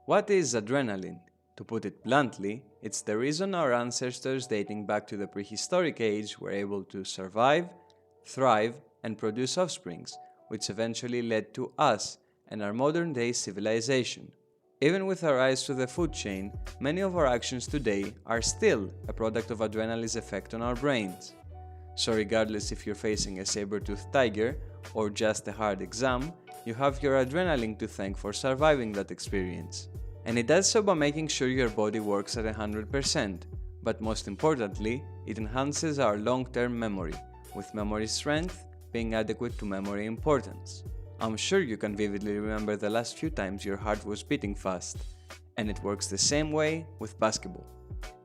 What is adrenaline? To put it bluntly, it's the reason our ancestors dating back to the prehistoric age were able to survive, thrive, and produce offsprings, which eventually led to us and our modern-day civilization. Even with our eyes to the food chain, many of our actions today are still a product of adrenaline's effect on our brains. So regardless if you're facing a saber-toothed tiger or just a hard exam, you have your adrenaline to thank for surviving that experience. And it does so by making sure your body works at 100%, but most importantly, it enhances our long-term memory, with memory strength being adequate to memory importance. I'm sure you can vividly remember the last few times your heart was beating fast, and it works the same way with basketball.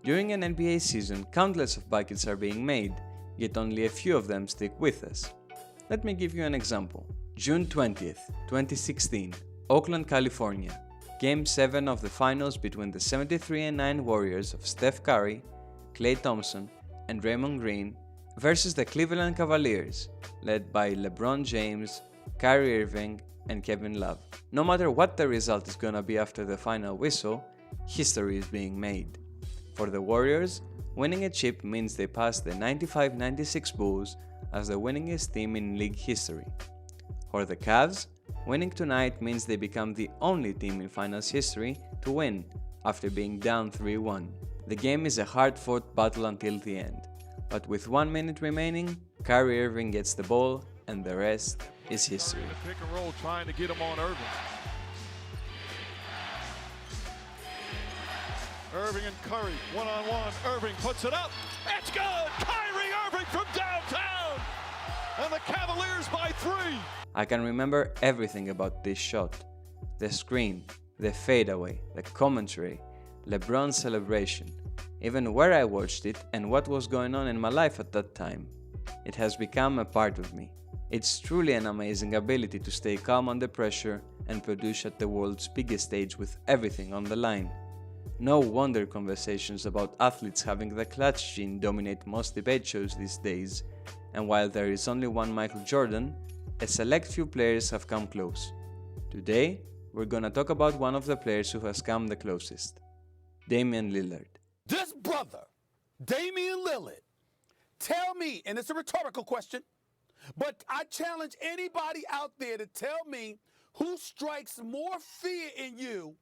During an NBA season, countless of buckets are being made, yet only a few of them stick with us. Let me give you an example. June 20th, 2016, Oakland, California. Game 7 of the finals between the 73-9 Warriors of Steph Curry, Klay Thompson, and Draymond Green versus the Cleveland Cavaliers, led by LeBron James, Kyrie Irving, and Kevin Love. No matter what the result is gonna be after the final whistle, history is being made. For the Warriors, winning a chip means they pass the 95-96 Bulls as the winningest team in league history. For the Cavs, winning tonight means they become the only team in finals history to win after being down 3-1. The game is a hard-fought battle until the end, but with 1 minute remaining, Kyrie Irving gets the ball and the rest is history. Pick and roll trying to get him on Irving. Irving and Curry, one-on-one. Irving puts it up. It's good! Kyrie Irving from downtown! And the Cavaliers by 3! I can remember everything about this shot. The screen, the fadeaway, the commentary, LeBron's celebration, even where I watched it and what was going on in my life at that time. It has become a part of me. It's truly an amazing ability to stay calm under pressure and produce at the world's biggest stage with everything on the line. No wonder conversations about athletes having the clutch gene dominate most debate shows these days, and while there is only one Michael Jordan, a select few players have come close. Today, we're gonna talk about one of the players who has come the closest, Damian Lillard. This brother, Damian Lillard, tell me, and it's a rhetorical question, but I challenge anybody out there to tell me who strikes more fear in you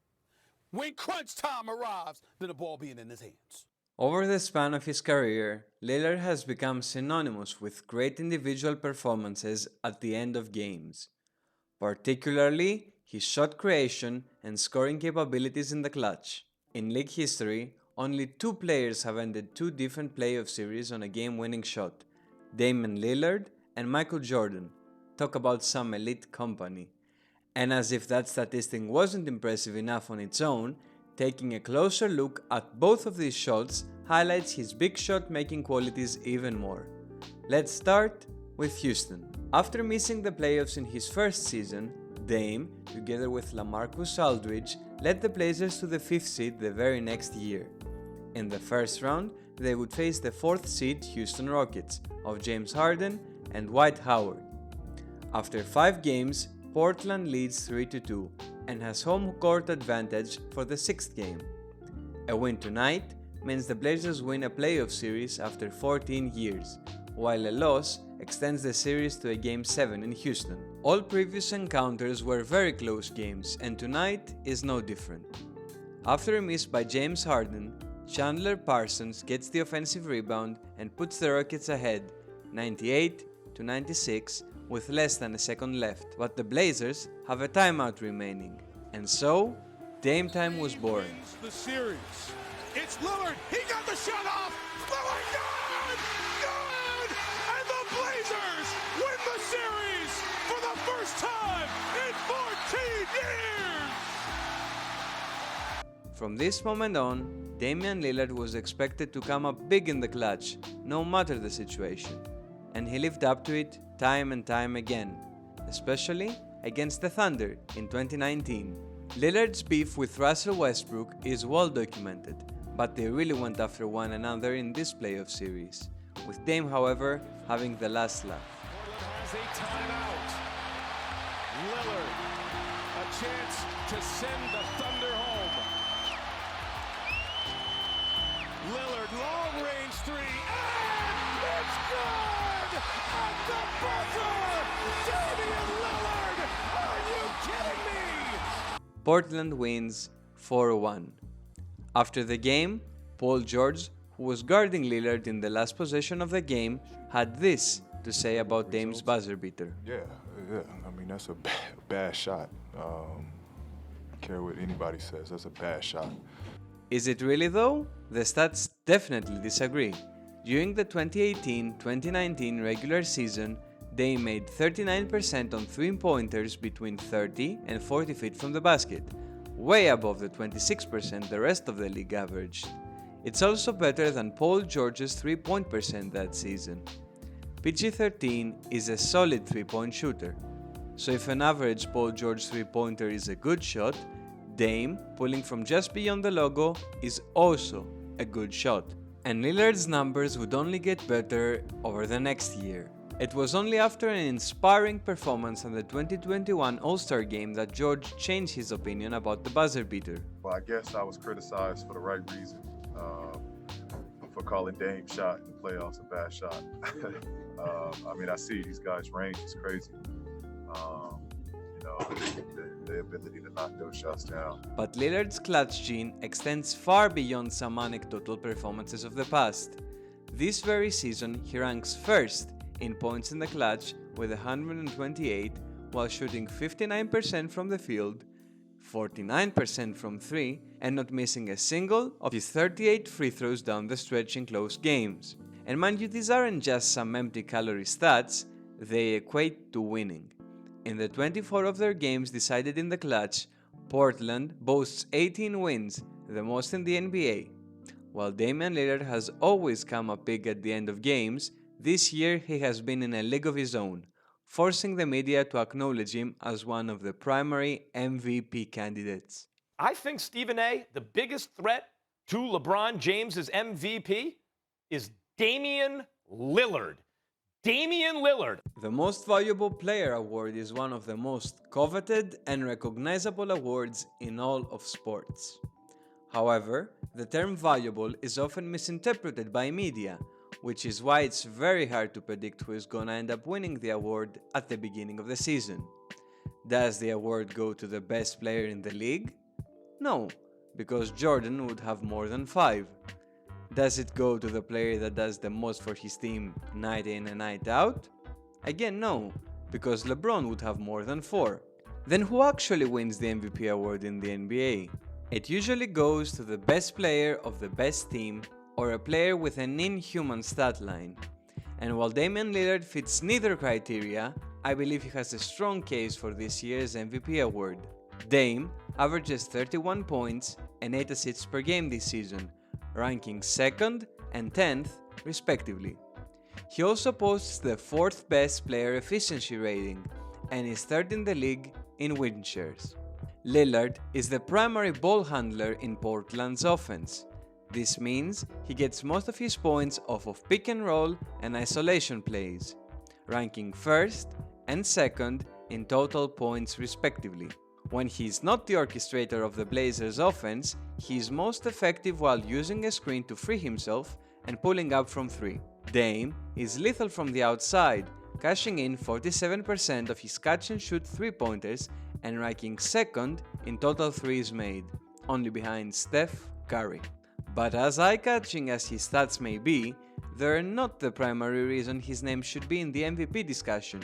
when crunch time arrives than the ball being in his hands. Over the span of his career, Lillard has become synonymous with great individual performances at the end of games, particularly his shot creation and scoring capabilities in the clutch. In league history, only 2 players have ended 2 different playoff series on a game-winning shot, Damian Lillard and Michael Jordan. Talk about some elite company. And as if that statistic wasn't impressive enough on its own, taking a closer look at both of these shots highlights his big shot making qualities even more. Let's start with Houston. After missing the playoffs in his first season, Dame, together with LaMarcus Aldridge, led the Blazers to the 5th seed the very next year. In the first round, they would face the 4th seed Houston Rockets of James Harden and Dwight Howard. After 5 games, Portland leads 3-2 and has home court advantage for the 6th game. A win tonight means the Blazers win a playoff series after 14 years, while a loss extends the series to a Game 7 in Houston. All previous encounters were very close games, and tonight is no different. After a miss by James Harden, Chandler Parsons gets the offensive rebound and puts the Rockets ahead, 98-96, with less than a second left, but the Blazers have a timeout remaining, and so Dame time was born. The series. It's Lillard. He got the shot off. Lillard, good! Good! And the Blazers win the series for the first time in 14 years! From this moment on, Damian Lillard was expected to come up big in the clutch, no matter the situation, and he lived up to it time and time again, especially against the Thunder in 2019. Lillard's beef with Russell Westbrook is well documented, but they really went after one another in this playoff series, with Dame, however, having the last laugh. Portland has a timeout. Lillard, a chance to send the Thunder home. Lillard, long-range three, and it's good! At the buzzer! Damian Lillard! Are you kidding me? Portland wins 4-1. After the game, Paul George, who was guarding Lillard in the last possession of the game, had this to say about Dame's buzzer beater. Yeah. I mean, that's a bad shot. I care what anybody says, that's a bad shot. Is it really though? The stats definitely disagree. During the 2018-2019 regular season, Dame made 39% on three-pointers between 30 and 40 feet from the basket, way above the 26% the rest of the league averaged. It's also better than Paul George's three-point percent that season. PG-13 is a solid three-point shooter. So if an average Paul George three-pointer is a good shot, Dame, pulling from just beyond the logo, is also a good shot. And Lillard's numbers would only get better over the next year. It was only after an inspiring performance in the 2021 All-Star Game that George changed his opinion about the buzzer beater. Well, I guess I was criticized for the right reason, for calling Dame's shot in the playoffs a bad shot. I mean, I see these guys' range is crazy. The ability to knock those shots down. But Lillard's clutch gene extends far beyond some anecdotal performances of the past. This very season, he ranks first in points in the clutch with 128, while shooting 59% from the field, 49% from 3, and not missing a single of his 38 free throws down the stretch in close games. And mind you, these aren't just some empty calorie stats, they equate to winning. In the 24 of their games decided in the clutch, Portland boasts 18 wins, the most in the NBA. While Damian Lillard has always come up big at the end of games, this year he has been in a league of his own, forcing the media to acknowledge him as one of the primary MVP candidates. I think, Stephen A., the biggest threat to LeBron James's MVP is Damian Lillard. Damian Lillard. The Most Valuable Player award is one of the most coveted and recognizable awards in all of sports. However, the term valuable is often misinterpreted by media, which is why it's very hard to predict who is gonna end up winning the award at the beginning of the season. Does the award go to the best player in the league? No, because Jordan would have more than 5. Does it go to the player that does the most for his team night in and night out? Again, no, because LeBron would have more than 4. Then who actually wins the MVP award in the NBA? It usually goes to the best player of the best team or a player with an inhuman stat line. And while Damian Lillard fits neither criteria, I believe he has a strong case for this year's MVP award. Dame averages 31 points and 8 assists per game this season, ranking 2nd and 10th respectively. He also posts the 4th best player efficiency rating and is 3rd in the league in win shares. Lillard is the primary ball handler in Portland's offense. This means he gets most of his points off of pick and roll and isolation plays, ranking 1st and 2nd in total points respectively. When he's not the orchestrator of the Blazers' offense, he is most effective while using a screen to free himself and pulling up from 3. Dame is lethal from the outside, cashing in 47% of his catch-and-shoot three-pointers and ranking 2nd in total threes made, only behind Steph Curry. But as eye-catching as his stats may be, they're not the primary reason his name should be in the MVP discussion.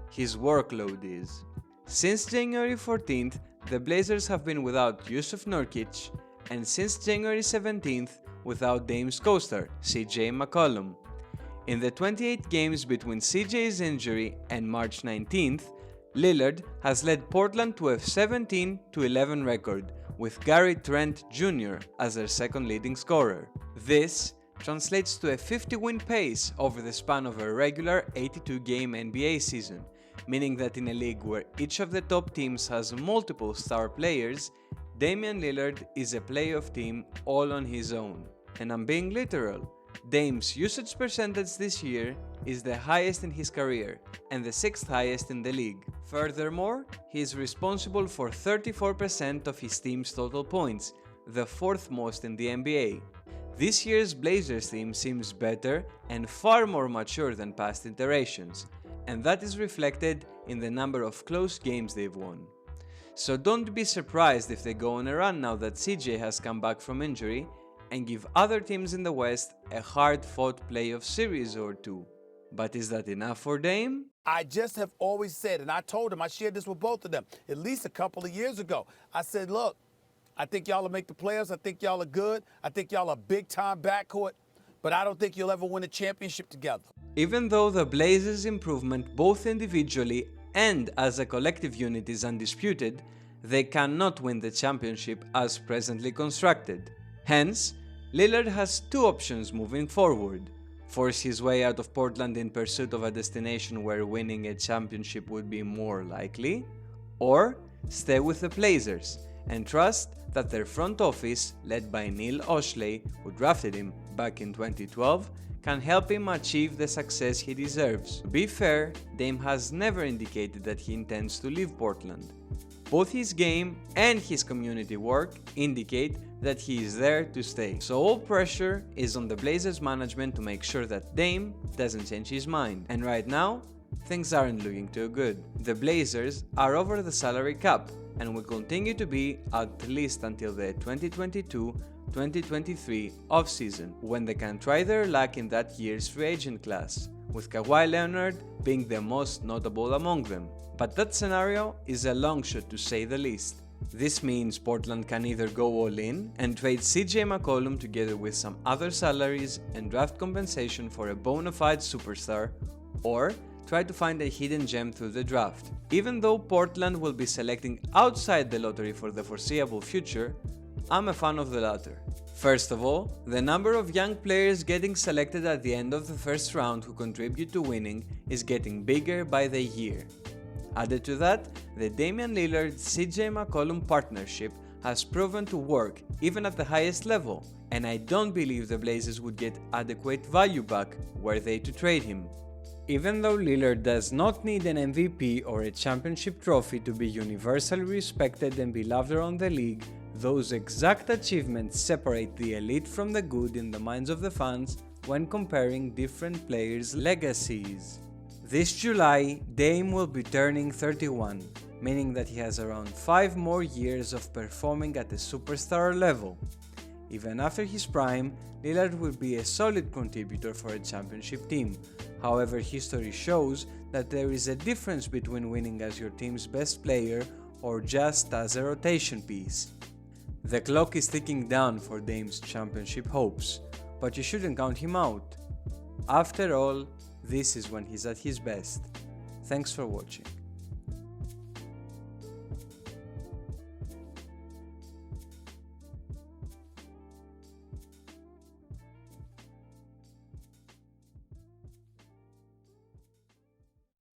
His workload is. Since January 14th, the Blazers have been without Yusuf Nurkic, and since January 17th, without Dame's co-star, CJ McCollum. In the 28 games between CJ's injury and March 19th, Lillard has led Portland to a 17-11 record, with Gary Trent Jr. as their second leading scorer. This translates to a 50-win pace over the span of a regular 82-game NBA season, meaning that in a league where each of the top teams has multiple star players, Damian Lillard is a playoff team all on his own. And I'm being literal. Dame's usage percentage this year is the highest in his career and the 6th highest in the league. Furthermore, he is responsible for 34% of his team's total points, the 4th most in the NBA. This year's Blazers team seems better and far more mature than past iterations, and that is reflected in the number of close games they've won. So don't be surprised if they go on a run now that CJ has come back from injury and give other teams in the West a hard-fought playoff series or two. But is that enough for Dame? I just have always said, and I told him, I shared this with both of them, at least a couple of years ago. I said, look, I think y'all will make the playoffs. I think y'all are good. I think y'all are big-time backcourt. But I don't think you'll ever win a championship together. Even though the Blazers' improvement both individually and as a collective unit is undisputed, they cannot win the championship as presently constructed. Hence, Lillard has two options moving forward: force his way out of Portland in pursuit of a destination where winning a championship would be more likely, or stay with the Blazers and trust that their front office, led by Neil Oshley, who drafted him back in 2012, can help him achieve the success he deserves. To be fair, Dame has never indicated that he intends to leave Portland. Both his game and his community work indicate that he is there to stay. So all pressure is on the Blazers management to make sure that Dame doesn't change his mind. And right now, things aren't looking too good. The Blazers are over the salary cap and will continue to be at least until the 2022-2023 off-season, when they can try their luck in that year's free agent class, with Kawhi Leonard being the most notable among them. But that scenario is a long shot to say the least. This means Portland can either go all in and trade CJ McCollum together with some other salaries and draft compensation for a bona fide superstar, or try to find a hidden gem through the draft. Even though Portland will be selecting outside the lottery for the foreseeable future, I'm a fan of the latter. First of all, the number of young players getting selected at the end of the first round who contribute to winning is getting bigger by the year. Added to that, the Damian Lillard-CJ McCollum partnership has proven to work even at the highest level, and I don't believe the Blazers would get adequate value back were they to trade him. Even though Lillard does not need an MVP or a championship trophy to be universally respected and beloved around the league, those exact achievements separate the elite from the good in the minds of the fans when comparing different players' legacies. This July, Dame will be turning 31, meaning that he has around 5 more years of performing at the superstar level. Even after his prime, Lillard will be a solid contributor for a championship team. However, history shows that there is a difference between winning as your team's best player or just as a rotation piece. The clock is ticking down for Dame's championship hopes, but you shouldn't count him out. After all, this is when he's at his best. Thanks for watching.